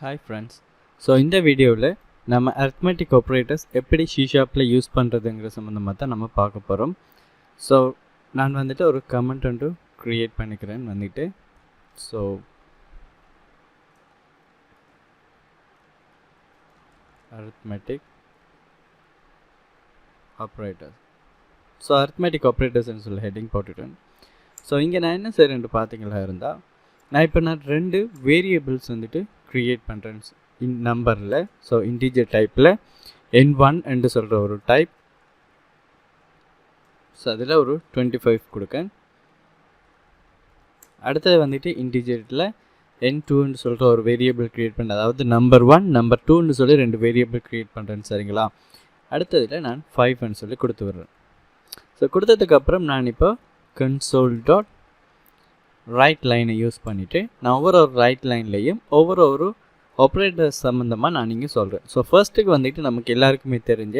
Hi friends. So இந்த வீடியோவில் நம்ம arithmetic operators எப்படி C# யூஸ் பண்ணுறதுங்கிற சம்மந்தமாக தான் நம்ம பார்க்க போகிறோம். ஸோ நான் வந்துட்டு ஒரு கமெண்ட் ஒன்று க்ரியேட் பண்ணிக்கிறேன் வந்துட்டு. So arithmetic operators. So arithmetic operators சொல்லி ஹெட்டிங் போட்டுட்டேன். ஸோ இங்கே நான் என்ன செய்கிறேன்னு பார்த்தீங்களா இருந்தால் நான் ரெண்டு வேரியபிள்ஸ் வந்துட்டு க்ரியேட் பண்ணுறேன் நம்பரில். ஸோ இன்டீஜர் டைப்பில் n1 என்று சொல்கிற ஒரு டைப். ஸோ அதில் ஒரு 25 கொடுக்கேன். அடுத்தது வந்துட்டு இன்டீஜரில் n2ன்னு சொல்கிற ஒரு வேரியபிள் க்ரியேட் பண்ண, அதாவது நம்பர் 1 நம்பர் 2ன்னு சொல்லி ரெண்டு வேரியபிள் க்ரியேட் பண்ணுறேன். சரிங்களா? அடுத்ததில் நான் 5ன்னு சொல்லி கொடுத்து விடுறேன். ஸோ கொடுத்ததுக்கப்புறம் நான் இப்போ console.write லைனை யூஸ் பண்ணிவிட்டு நான் ஒவ்வொரு ரைட் லைன்லேயும் ஒவ்வொரு ஆப்ரேட்டர் சம்மந்தமாக நான் இங்கே சொல்கிறேன். ஸோ ஃபர்ஸ்ட்டுக்கு வந்துட்டு நமக்கு எல்லாருக்குமே தெரிஞ்ச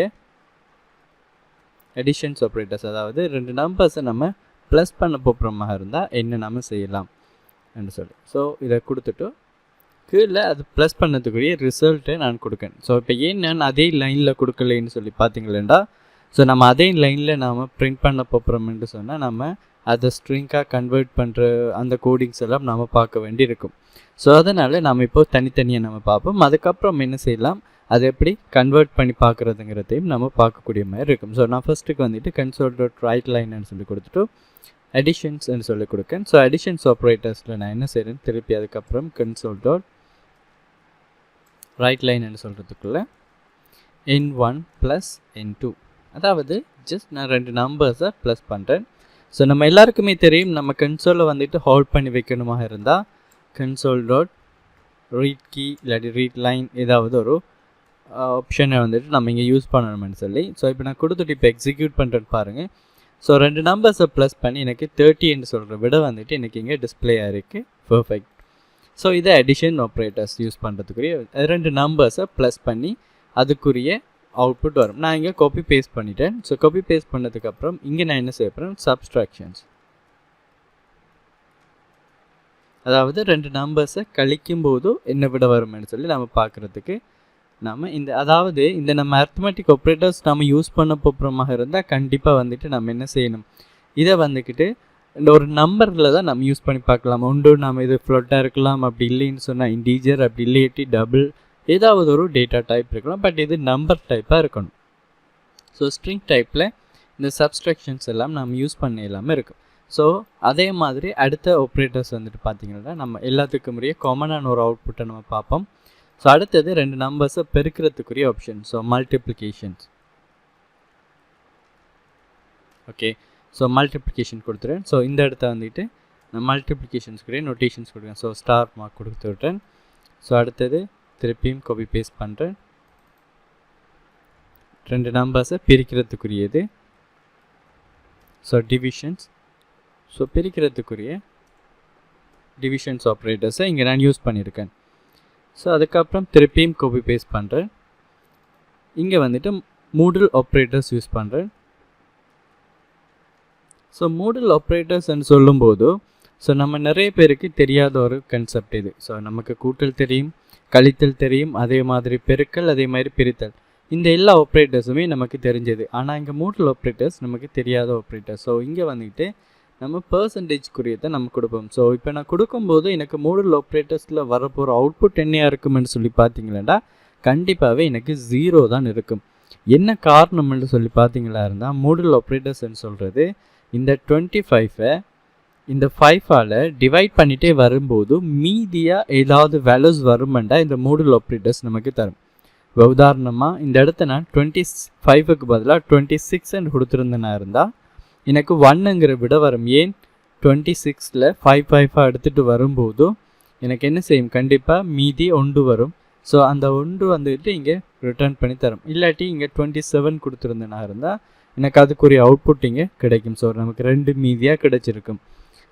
அடிஷன்ஸ் ஆப்ரேட்டர்ஸ், அதாவது ரெண்டு நம்பர்ஸை நம்ம ப்ளஸ் பண்ண போகிறோமாக இருந்தால் என்ன நம்ம செய்யலாம் என்று சொல்லி. ஸோ இதை கொடுத்துட்டு கீழே அது ப்ளஸ் பண்ணதுக்குரிய ரிசல்ட்டை நான் கொடுக்கேன். ஸோ இப்போ ஏன் நான் அதே லைனில் கொடுக்கலைன்னு சொல்லி பார்த்தீங்களேண்டா, ஸோ நம்ம அதே லைனில் நாம் பிரிண்ட் பண்ண போகிறோம்னு சொன்னால் நம்ம அதை ஸ்ட்ரிங்காக கன்வெர்ட் பண்ணுற அந்த கோடிங்ஸ் எல்லாம் நாம் பார்க்க வேண்டியிருக்கும். ஸோ அதனால் நம்ம இப்போது தனித்தனியாக நம்ம பார்ப்போம். அதுக்கப்புறம் என்ன செய்யலாம், அதை எப்படி கன்வெர்ட் பண்ணி பார்க்குறதுங்கிறதையும் நம்ம பார்க்கக்கூடிய மாதிரி இருக்கும். ஸோ நான் ஃபஸ்ட்டுக்கு வந்துட்டு console.write லைன்னு சொல்லி கொடுத்துட்டு அடிஷன்ஸ்ன்னு சொல்லி கொடுக்கேன். ஸோ அடிஷன்ஸ் ஆப்ரேட்டர்ஸில் நான் என்ன செய்கிறேன், திருப்பி அதுக்கப்புறம் console.write லைன்னு சொல்கிறதுக்குள்ளே n1 + n2, அதாவது ஜஸ்ட் நான் ரெண்டு நம்பர்ஸை ப்ளஸ் பண்ணுறேன். ஸோ நம்ம எல்லாருக்குமே தெரியும், நம்ம கன்சோலில் வந்துட்டு ஹோல்ட் பண்ணி வைக்கணுமாக இருந்தால் console.read கீ இல்லாட்டி ரீட் லைன் ஏதாவது ஒரு ஆப்ஷனை வந்துட்டு நம்ம இங்கே யூஸ் பண்ணணும்னு சொல்லி. ஸோ இப்போ நான் கொடுத்துட்டு இப்போ எக்ஸிக்யூட் பண்ணுறேன்னு பாருங்கள். ஸோ ரெண்டு நம்பர்ஸை ப்ளஸ் பண்ணி எனக்கு 30 சொல்கிற விட வந்துட்டு எனக்கு இங்கே டிஸ்பிளே ஆகிருக்கு. பர்ஃபெக்ட். ஸோ இதை அடிஷன் ஆப்ரேட்டர்ஸ் யூஸ் பண்ணுறதுக்குரிய ரெண்டு நம்பர்ஸை ப்ளஸ் பண்ணி அதுக்குரிய அவுட்புட் வரும். நான் இங்கே காப்பி பேஸ்ட் பண்ணிட்டேன். ஸோ காப்பி பேஸ்ட் பண்ணதுக்கப்புறம் இங்கே நான் என்ன செய்ய போகிறேன், சப்ஸ்ட்ராக்ஷன்ஸ், அதாவது ரெண்டு நம்பர்ஸை கழிக்கும் போது என்ன விட வரும்னு சொல்லி நம்ம பார்க்குறதுக்கு நம்ம இந்த நம்ம அரித்மெட்டிக் ஆப்ரேட்டர்ஸ் நம்ம யூஸ் பண்ண போகிறோமாக இருந்தால் கண்டிப்பாக வந்துட்டு நம்ம என்ன செய்யணும், இதை வந்துக்கிட்டு இந்த ஒரு நம்பரில் தான் நம்ம யூஸ் பண்ணி பார்க்கலாம். ஒன்று நம்ம இது ஃப்ளோட்டாக இருக்கலாம், அப்படி இல்லைன்னு சொன்னால் இன்டீஜர், அப்படி இல்லையாட்டி டபுள், ஏதாவது ஒரு டேட்டா டைப் இருக்கலாம். பட் இது நம்பர் டைப்பாக இருக்கணும். ஸோ ஸ்ட்ரிங் டைப்பில் இந்த சப்ஸ்ட்ராக்ஷன்ஸ் எல்லாம் நம்ம யூஸ் பண்ண எல்லாமே இருக்கும். ஸோ அதே மாதிரி அடுத்த ஆப்ரேட்டர்ஸ் வந்துட்டு பார்த்திங்கன்னா நம்ம எல்லாத்துக்கும் முறையே காமனான ஒரு அவுட்புட்டை நம்ம பார்ப்போம். ஸோ அடுத்தது ரெண்டு நம்பர்ஸை பெருக்கிறதுக்குரிய option, so multiplications. Okay, so multiplication கொடுத்துறேன். ஸோ இந்த இடத்த வந்துட்டு நான் மல்டிப்ளிகேஷன்ஸ்க்குரிய நோட்டேஷன்ஸ் கொடுக்குறேன். ஸோ ஸ்டார் மார்க் கொடுத்து விட்டேன். ஸோ அடுத்தது திருப்பியும் காப்பி பேஸ்ட் பண்ணுறேன். ரெண்டு நம்பர்ஸை பிரிக்கிறதுக்குரியது, ஸோ டிவிஷன்ஸ். ஸோ பிரிக்கிறதுக்குரிய டிவிஷன்ஸ் ஆப்ரேட்டர்ஸை இங்கே நான் யூஸ் பண்ணியிருக்கேன். ஸோ அதுக்கப்புறம் திருப்பியும் காப்பி பேஸ்ட் பண்ணுறேன். இங்கே வந்துட்டு மூடல் ஆப்ரேட்டர்ஸ் யூஸ் பண்ணுறேன். ஸோ மூடல் ஆப்ரேட்டர்ஸ்ன்னு சொல்லும்போது ஸோ நம்ம நிறைய பேருக்கு தெரியாத ஒரு கன்செப்ட் இது. ஸோ நமக்கு கூட்டல் தெரியும், கழித்தல் தெரியும், அதே மாதிரி பெருக்கல், அதே மாதிரி பிரித்தல், இந்த எல்லா ஆப்ரேட்டர்ஸுமே நமக்கு தெரிஞ்சது. ஆனால் இங்கே மூடல் ஆப்ரேட்டர்ஸ் நமக்கு தெரியாத ஆப்ரேட்டர். ஸோ இங்கே வந்துட்டு நம்ம பர்சன்டேஜ்க்குரியதை நம்ம கொடுப்போம். ஸோ இப்போ நான் கொடுக்கும்போது எனக்கு மூடல் ஆப்ரேட்டர்ஸில் வரப்போகிற அவுட்புட் என்னையாக இருக்குமென்னு சொல்லி பார்த்தீங்களா, கண்டிப்பாகவே எனக்கு 0 தான் இருக்கும். என்ன காரணம்னு சொல்லி பார்த்தீங்களா இருந்தால், மூடல் ஆப்ரேட்டர்ஸ்ன்னு சொல்கிறது இந்த 25-ஐ இந்த 5ஆல் டிவைட் பண்ணிகிட்டே வரும்போது மீதியாக ஏதாவது வேல்யூஸ் வருமெண்டா இந்த மூடல் ஆப்ரேட்டர்ஸ் நமக்கு தரும். உதாரணமாக இந்த இடத்த நான் 25க்கு பதிலாக 26 கொடுத்துருந்தேன்னா இருந்தால் எனக்கு 1ங்கிற விட வரும். ஏன் 26ல் 5 எடுத்துகிட்டு வரும்போது எனக்கு என்ன செய்யும், கண்டிப்பாக மீதி 1 வரும். ஸோ அந்த 1 வந்துட்டு இங்கே ரிட்டர்ன் பண்ணி தரும். இல்லாட்டி இங்கே 27 கொடுத்துருந்தேன்னா இருந்தால் எனக்கு அதுக்குரிய அவுட்புட் இங்கே கிடைக்கும். ஸோ நமக்கு 2 மீதியாக கிடைச்சிருக்கும்.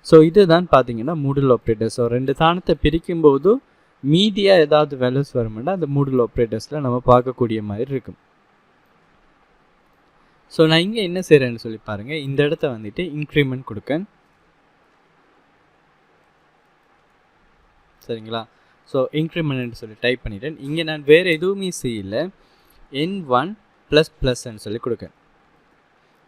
ஸோ இதுதான் பார்த்தீங்கன்னா மூடல் ஆப்ரேட்டர். ஸோ ரெண்டு தானத்தை பிரிக்கும்போது மீதியாக ஏதாவது வேல்யூஸ் வரும்னா அந்த மூடல் ஆப்ரேட்டர்ஸில் நம்ம பார்க்கக்கூடிய மாதிரி இருக்கும். ஸோ நான் இங்கே என்ன செய்கிறேன்னு சொல்லி பாருங்கள். இந்த இடத்த வந்துட்டு இன்க்ரிமெண்ட் கொடுக்கேன். சரிங்களா? ஸோ இன்க்ரிமெண்ட் சொல்லி டைப் பண்ணிட்டேன். இங்கே நான் வேறு எதுவுமே செய்யலை, n1 ப்ளஸ் ப்ளஸ்ன்னு சொல்லி கொடுக்கேன்.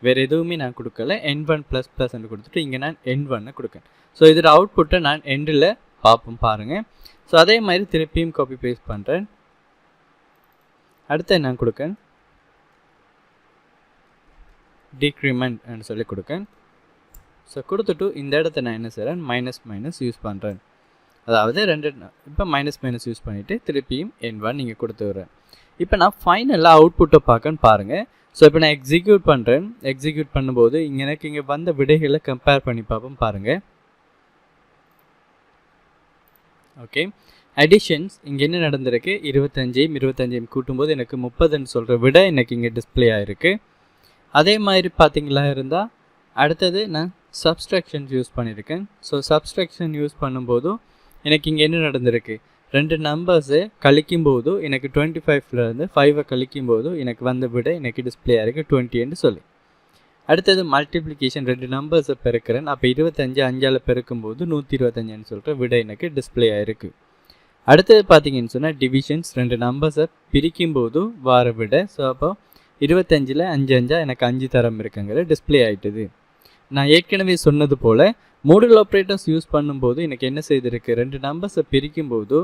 வேறு எதுவுமே நான் கொடுக்கல, n1 ப்ளஸ் ப்ளஸ்ன்னு கொடுத்துட்டு இங்கே நான் n1 கொடுக்கேன். ஸோ இதோட அவுட்புட்டை நான் எண்டில் பார்ப்போம் பாருங்கள். ஸோ அதே மாதிரி திருப்பியும் காப்பி பேஸ்ட் பண்ணுறேன். அடுத்து நான் கொடுக்கேன் டிக்ரிமெண்ட் சொல்லி கொடுக்கேன். ஸோ கொடுத்துட்டு இந்த இடத்த நான் என்ன செய்கிறேன், மைனஸ் மைனஸ் யூஸ் பண்ணுறேன். அதாவது இப்போ மைனஸ் மைனஸ் யூஸ் பண்ணிவிட்டு திருப்பியும் n1 நீங்கள் கொடுத்து விட்றேன். இப்போ நான் ஃபைனலாக அவுட்புட்டை பார்க்கன்னு பாருங்கள். ஸோ இப்போ நான் எக்ஸிக்யூட் பண்ணுறேன். எக்ஸிக்யூட் பண்ணும்போது எனக்கு இங்கே வந்த விடைகளை கம்பேர் பண்ணி பார்ப்போம் பாருங்கள். ஓகே, அடிஷன்ஸ் இங்கே என்ன நடந்திருக்கு, 25 கூட்டும்போது எனக்கு 30ன்னு சொல்கிற விட எனக்கு இங்கே டிஸ்பிளே ஆகிருக்கு. அதே மாதிரி பார்த்தீங்களா இருந்தால் அடுத்தது நான் சப்ஸ்ட்ராக்ஷன்ஸ் யூஸ் பண்ணியிருக்கேன். ஸோ சப்ஸ்ட்ராக்ஷன் யூஸ் பண்ணும்போதும் எனக்கு இங்கே என்ன நடந்திருக்கு, 2 நம்பர்ஸை கழிக்கும்போது எனக்கு 25லேருந்து 5 கழிக்கும்போது எனக்கு வந்த விட எனக்கு டிஸ்பிளே ஆகிருக்கு 20ன்னு சொல்லி. அடுத்தது மல்டிப்ளிகேஷன், 2 நம்பர்ஸை பெருக்கிறேன். அப்போ 25 5ஆல் பெருக்கும்போது 125ன்னு சொல்கிற விட எனக்கு டிஸ்பிளே ஆகிருக்கு. அடுத்தது பார்த்தீங்கன்னு சொன்னால் டிவிஷன்ஸ், 2 நம்பர்ஸை பிரிக்கும்போது வார விட. ஸோ அப்போ 25ல் 5 எனக்கு 5 தரம் இருக்குங்கிற டிஸ்பிளே ஆகிட்டுது. நான் ஏற்கனவே சொன்னது போல் மோடுல் ஆப்ரேட்டர்ஸ் யூஸ் பண்ணும்போது எனக்கு என்ன செய்திருக்கு, 2 நம்பர்ஸை பிரிக்கும்போது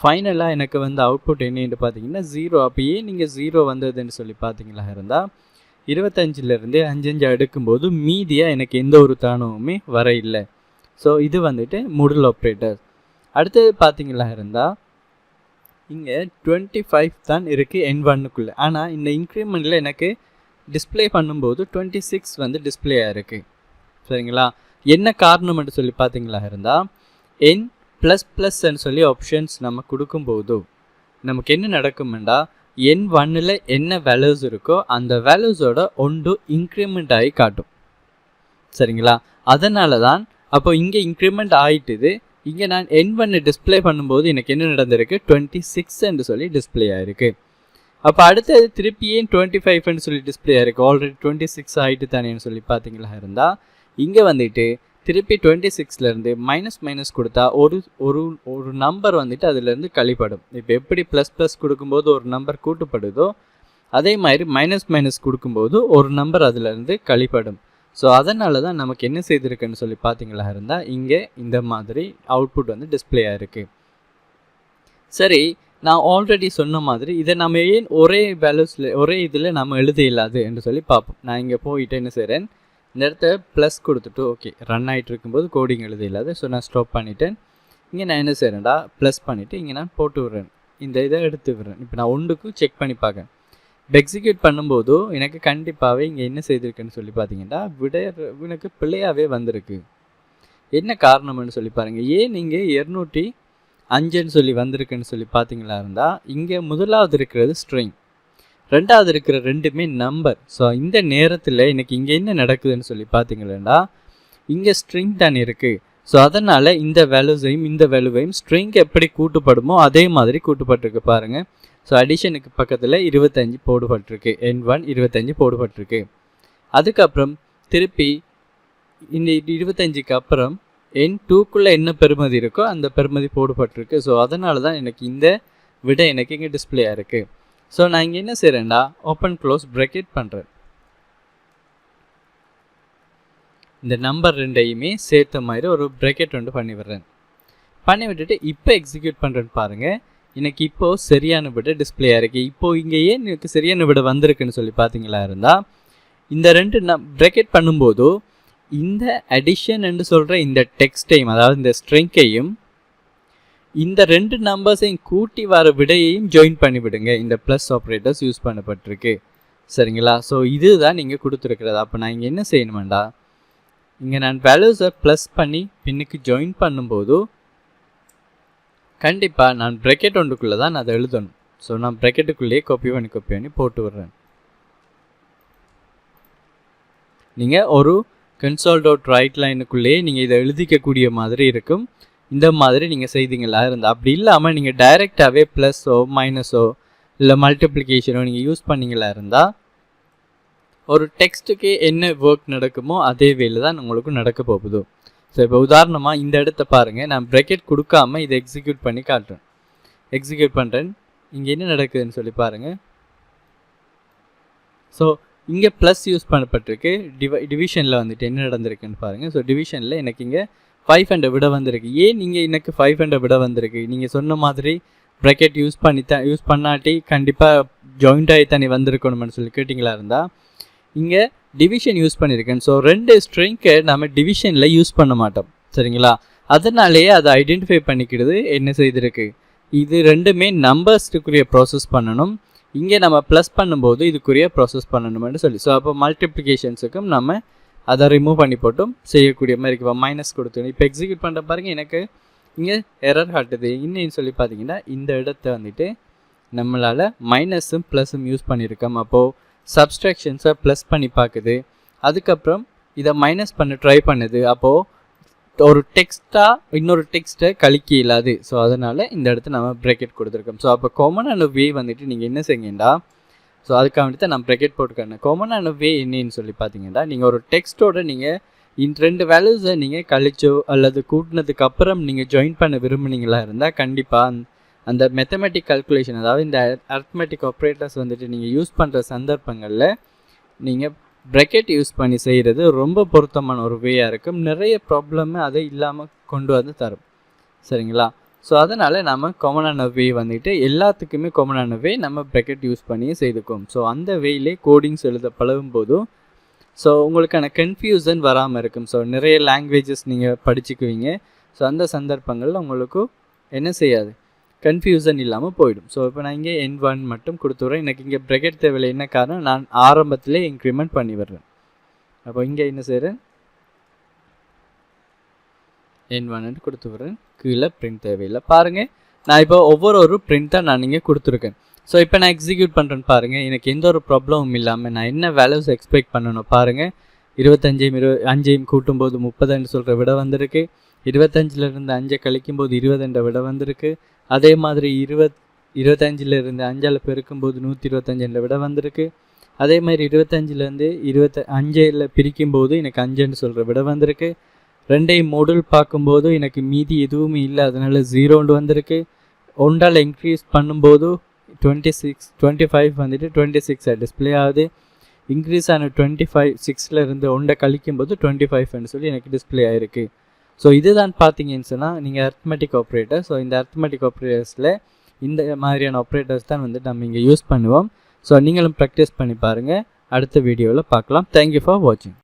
ஃபைனலாக எனக்கு வந்து அவுட்புட் என்னன்னு பார்த்தீங்கன்னா 0. அப்போ ஏன் நீங்கள் 0 வந்ததுன்னு சொல்லி பார்த்தீங்களா இருந்தால் 25லேருந்து 5 அடுக்கும்போது மீதியாக எனக்கு எந்த ஒரு தானமுமே வர இல்லை. ஸோ இது வந்துட்டு மோடுல் ஆப்ரேட்டர். அடுத்தது பார்த்தீங்களா இருந்தால் இங்கே 25 தான் இருக்குது n1க்குள்ளே. ஆனால் இந்த இன்க்ரிமெண்ட்டில் எனக்கு டிஸ்பிளே பண்ணும்போது 26 வந்து டிஸ்பிளே ஆகிருக்கு. சரிங்களா, என்ன காரணம்னு சொல்லி பார்த்தீங்களா இருந்தால் n ப்ளஸ் ப்ளஸ்ன்னு சொல்லி ஆப்ஷன்ஸ் நம்ம கொடுக்கும்போது நமக்கு என்ன நடக்கும்னா n1ல் என்ன வேல்யூஸ் இருக்கோ அந்த வேல்யூஸோட 1 இன்க்ரிமெண்ட் ஆகி காட்டும். சரிங்களா, அதனால தான் அப்போ இங்கே இன்க்ரிமெண்ட் ஆகிட்டுது. இங்கே நான் n1 டிஸ்பிளே பண்ணும்போது எனக்கு என்ன நடந்திருக்கு, 26 சொல்லி டிஸ்பிளே ஆகிருக்கு. அப்போ அடுத்தது திருப்பி ஏன் 25 சொல்லி டிஸ்பிளே ஆகிருக்கு, ஆல்ரெடி 26 ஆகிட்டு தானேன்னு சொல்லி பார்த்தீங்களா இருந்தால் இங்கே வந்துட்டு திருப்பி 26லேருந்து மைனஸ் கொடுத்தா ஒரு நம்பர் வந்துட்டு அதுலேருந்து கழிப்படும். இப்போ எப்படி ப்ளஸ் ப்ளஸ் கொடுக்கும்போது ஒரு நம்பர் கூட்டப்படுதோ அதே மாதிரி மைனஸ் கொடுக்கும்போது ஒரு நம்பர் அதுலேருந்து கழிப்படும். ஸோ அதனால தான் நமக்கு என்ன செய்திருக்குன்னு சொல்லி பார்த்தீங்களா இருந்தால் இங்கே இந்த மாதிரி அவுட்புட் வந்து டிஸ்பிளே ஆகிருக்கு. சரி, நான் ஆல்ரெடி சொன்ன மாதிரி இதை நம்ம ஏன் ஒரே வேல்யூஸில் ஒரே இதில் நம்ம எழுத இல்லாது என்று சொல்லி பார்ப்போம். நான் இங்கே போயிட்டு என்ன செய்கிறேன், இந்த இடத்த ப்ளஸ் கொடுத்துட்டு ஓகே ரன் ஆகிட்டு இருக்கும்போது கோடிங் எழுத இல்லாது. ஸோ நான் ஸ்டாப் பண்ணிவிட்டேன். இங்கே நான் என்ன செய்கிறேன்டா, ப்ளஸ் பண்ணிவிட்டு இங்கே நான் போட்டு விட்றேன், இந்த இதை எடுத்து விடுறேன். இப்போ நான் 1க்கு செக் பண்ணி பார்க்கேன். இப்போ எக்ஸிக்யூட் பண்ணும்போது எனக்கு கண்டிப்பாகவே இங்கே என்ன செய்திருக்குன்னு சொல்லி பார்த்தீங்கன்னா விட எனக்கு பிள்ளையாகவே வந்திருக்கு. என்ன காரணம்னு சொல்லி பாருங்கள். ஏன் நீங்கள் 205ன்னு சொல்லி வந்திருக்குன்னு சொல்லி பார்த்தீங்களா இருந்தால் இங்கே முதலாவது இருக்கிறது ஸ்ட்ரிங், ரெண்டாவது இருக்கிற ரெண்டுமே நம்பர். ஸோ இந்த நேரத்தில் எனக்கு இங்கே என்ன நடக்குதுன்னு சொல்லி பார்த்தீங்களா இங்கே ஸ்ட்ரிங் தான் இருக்குது. ஸோ அதனால் இந்த வேல்யூஸையும் இந்த வேல்யூவையும் ஸ்ட்ரிங் எப்படி கூட்டுப்படுமோ அதே மாதிரி கூட்டுப்பட்டிருக்கு பாருங்கள். ஸோ அடிஷனுக்கு பக்கத்தில் 25 போடுபட்டிருக்கு, n1 25 போடுபட்டிருக்கு. அதுக்கப்புறம் திருப்பி இந்த 25க்கு அப்புறம் n2க்குள்ளே என்ன பெறுமதி இருக்கோ அந்த பெறுமதி போடுபட்டிருக்கு. ஸோ அதனால தான் எனக்கு இந்த விட எனக்கு இங்கே டிஸ்பிளே ஆகிருக்கு. ஸோ நான் இங்கே என்ன செய்கிறேன்டா, ஓப்பன் க்ளோஸ் ப்ராக்கெட் பண்ணுறேன். இந்த நம்பர் ரெண்டையுமே சேர்த்த மாதிரி ஒரு ப்ராக்கெட் ஒன்று பண்ணி விடுறேன். பண்ணி விட்டுட்டு இப்போ எக்ஸிக்யூட் பண்ணுறேன்னு பாருங்கள். எனக்கு இப்போது சரியான விட டிஸ்பிளே ஆகிருக்கு. இப்போது இங்கே ஏன் எனக்கு சரியான விட வந்திருக்குன்னு சொல்லி பார்த்தீங்களா இருந்தால் இந்த 2 ப்ராக்கெட் பண்ணும்போது இந்த அடிஷன் என்று சொல்கிற இந்த டெக்ஸ்டையும் அதாவது இந்த ஸ்ட்ரிங்கையும் இந்த 2 நம்பர்ஸையும் கூட்டி வர விடையையும் ஜாயின் பண்ணி விடுங்க. இந்த ப்ளஸ் ஆப்ரேட்டர்ஸ் யூஸ் பண்ணப்பட்டிருக்கு. சரிங்களா, ஸோ இதுதான் நீங்கள் கொடுத்துருக்கிறது. அப்போ நான் இங்கே என்ன செய்யணுமெண்டா, இங்கே நான் வேல்யூஸை ப்ளஸ் பண்ணி பின்னுக்கு ஜாயின் பண்ணும்போது கண்டிப்பாக நான் ப்ராக்கெட் ஒன்றுக்குள்ளே தான் அதை எழுதணும். ஸோ நான் ப்ராக்கெட்டுக்குள்ளேயே காப்பி பண்ணி போட்டு விடுறேன். நீங்கள் ஒரு console.write லைனுக்குள்ளேயே நீங்கள் இதை எழுதிக்கக்கூடிய மாதிரி இருக்கும். இந்த மாதிரி நீங்கள் செய்தீங்களா இருந்தால், அப்படி இல்லாமல் நீங்கள் டைரெக்டாகவே ப்ளஸ்ஸோ மைனஸோ இல்லை மல்டிப்ளிகேஷனோ நீங்கள் யூஸ் பண்ணிங்களா இருந்தால் ஒரு டெக்ஸ்ட்டுக்கு என்ன ஒர்க் நடக்குமோ அதே வேலை தான் உங்களுக்கு நடக்க போகுது. ஸோ இப்போ உதாரணமாக இந்த இடத்த பாருங்கள், நான் ப்ராக்கெட் கொடுக்காமல் இதை எக்ஸிக்யூட் பண்ணி காட்டுறேன். எக்ஸிக்யூட் பண்ணுறேன். இங்கே என்ன நடக்குதுன்னு சொல்லி பாருங்கள். ஸோ இங்கே ப்ளஸ் யூஸ் பண்ணப்பட்டிருக்கு. டிவிஷனில் வந்துட்டு என்ன நடந்திருக்குன்னு பாருங்கள். ஸோ டிவிஷனில் எனக்கு இங்கே 500 விட வந்திருக்கு. ஏன் நீங்கள் எனக்கு 500 விட வந்திருக்கு? நீங்கள் சொன்ன மாதிரி ப்ராக்கெட் யூஸ் பண்ணாட்டி கண்டிப்பாக ஜாயிண்ட் ஆகி தானே வந்திருக்கணும்னு சொல்லி கேட்டிங்களா இருந்தால் இங்கே டிவிஷன் யூஸ் பண்ணியிருக்கேன். ஸோ 2 ஸ்ட்ரிங்கை நம்ம டிவிஷனில் யூஸ் பண்ண மாட்டோம், சரிங்களா? அதனாலேயே அதை ஐடென்டிஃபை பண்ணிக்கிடுது என்ன செய்திருக்கு. இது ரெண்டுமே நம்பர்ஸுக்குரிய ப்ராசஸ் பண்ணணும். இங்கே நம்ம ப்ளஸ் பண்ணும்போது இதுக்குரிய ப்ராசஸ் பண்ணணும்னு சொல்லி. ஸோ அப்போ மல்டிப்ளிகேஷன்ஸுக்கும் நம்ம அதை ரிமூவ் பண்ணி போட்டும் செய்யக்கூடிய மாதிரி இப்போ மைனஸ் கொடுத்துணும். இப்போ எக்ஸிக்யூட் பண்ணுற பாருங்கள், எனக்கு இங்கே எரர் காட்டுது. இன்னும் சொல்லி பார்த்தீங்கன்னா இந்த இடத்த வந்துட்டு நம்மளால் மைனஸும் ப்ளஸும் யூஸ் பண்ணியிருக்கோம். அப்போது சப்ஸ்ட்ராக்ஷன்ஸை ப்ளஸ் பண்ணி பார்க்குது, அதுக்கப்புறம் இதை மைனஸ் பண்ண ட்ரை பண்ணுது. அப்போது ஒரு டெக்ஸ்ட்டாக இன்னொரு டெக்ஸ்ட்டை கழிக்க இல்லாது. ஸோ அதனால் இந்த இடத்த நம்ம ப்ராக்கெட் கொடுத்துருக்கோம். ஸோ அப்போ காமனான வே வந்துட்டு நீங்கள் என்ன செய்யுங்கண்டா, ஸோ அதுக்காக வேண்டி தான் நான் ப்ராக்கெட் போட்டுக்கணும். காமனான வே என்னன்னு சொல்லி பார்த்தீங்கன்னா, நீங்கள் ஒரு டெக்ஸ்ட்டோட நீங்கள் இந்த 2 வேல்யூஸை நீங்கள் கழிச்சோ அல்லது கூட்டினதுக்கு அப்புறம் நீங்கள் ஜாயின் பண்ண விரும்புனீங்களா இருந்தால் கண்டிப்பாக அந்த மெத்தமெட்டிக் கால்குலேஷன், அதாவது இந்த அரித்மெட்டிக் ஆப்ரேட்டர்ஸ் வந்துட்டு நீங்கள் யூஸ் பண்ணுற சந்தர்ப்பங்களில் நீங்கள் ப்ராக்கெட் யூஸ் பண்ணி செய்கிறது ரொம்ப பொருத்தமான ஒரு வேயாக இருக்கும். நிறைய ப்ராப்ளம் அதை இல்லாமல் கொண்டு வந்து தரும், சரிங்களா? ஸோ அதனால் நம்ம காமனான வே வந்துட்டு எல்லாத்துக்குமே காமனான வே நம்ம ப்ராக்கெட் யூஸ் பண்ணி செய்துக்கோம். ஸோ அந்த வேயிலே கோடிங்ஸ் எழுத பழகும் போதும் ஸோ உங்களுக்கான கன்ஃபியூசன் வராமல் இருக்கும். ஸோ நிறைய லாங்குவேஜஸ் நீங்கள் படிச்சுக்குவீங்க. ஸோ அந்த சந்தர்ப்பங்களில் உங்களுக்கு என்ன செய்யாது, கன்ஃபியூசன் இல்லாமல் போயிடும். ஸோ இப்போ நான் இங்கே N1 மட்டும் கொடுத்துட்றேன். எனக்கு இங்கே ப்ராக்கெட் தேவையில்லை. என்ன காரணம், நான் ஆரம்பத்திலே இன்க்ரிமெண்ட் பண்ணி வர்றேன். அப்போ இங்கே என்ன செய்கிறேன், N1 கொடுத்து விட்றேன். கீழே பிரிண்ட் தேவையில்லை. பாருங்கள், நான் இப்போ ஒவ்வொரு பிரிண்ட்டாக நான் இங்கே கொடுத்துருக்கேன். ஸோ இப்போ நான் எக்ஸிக்யூட் பண்ணுறேன்னு பாருங்கள், எனக்கு எந்த ஒரு ப்ராப்ளமும் இல்லாமல் நான் என்ன வேல்யூஸ் எக்ஸ்பெக்ட் பண்ணணும் பாருங்கள். 25 கூட்டும்போது 30 சொல்கிற விட வந்திருக்கு. 25 5 கழிக்கும்போது 20 விட வந்திருக்கு. அதே மாதிரி 25 5 பெருக்கும்போது 125 விட வந்திருக்கு. அதே மாதிரி 25 பிரிக்கும்போது எனக்கு 5 சொல்கிற விட வந்திருக்கு. 2 மோடுல் பார்க்கும்போது எனக்கு மீதி எதுவுமே இல்லை, அதனால 0 வந்திருக்கு. 1 இன்க்ரீஸ் பண்ணும்போது 25 வந்துட்டு 26 டிஸ்பிளே ஆகுது. இன்க்ரீஸ் ஆன 25 6 1 கழிக்கும்போது 25 சொல்லி எனக்கு டிஸ்பிளே ஆகிருக்கு. ஸோ இதுதான் பார்த்தீங்கன்னு சொன்னால் நீங்கள் அரித்மெட்டிக் ஆப்ரேட்டர். ஸோ இந்த அரித்மெட்டிக் ஆப்ரேட்டர்ஸில் இந்த மாதிரியான ஆப்ரேட்டர்ஸ் தான் வந்து நம்ம இங்கே யூஸ் பண்ணுவோம். ஸோ நீங்களும் ப்ராக்டிஸ் பண்ணி பாருங்கள். அடுத்த வீடியோவில் பார்க்கலாம். தேங்க்யூ ஃபார் வாட்சிங்.